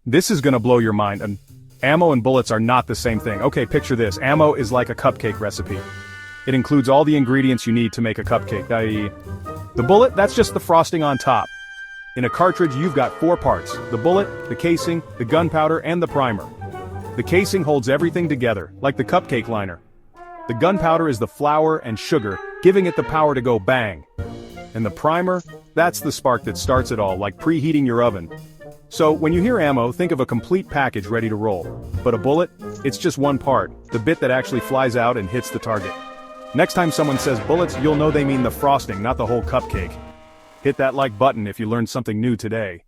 This is gonna blow your mind, and ammo and bullets are not the same thing. Okay, picture this. Ammo is like a cupcake recipe. It includes all the ingredients you need to make a cupcake, i.e. the bullet, that's just the frosting on top. In a cartridge, you've got 4 parts: the bullet, the casing, the gunpowder, and the primer. The casing holds everything together, like the cupcake liner. The gunpowder is the flour and sugar, giving it the power to go bang. And the primer, that's the spark that starts it all, like preheating your oven. So, when you hear ammo, think of a complete package ready to roll. But a bullet? It's just one part, the bit that actually flies out and hits the target. Next time someone says bullets, you'll know they mean the frosting, not the whole cupcake. Hit that like button if you learned something new today.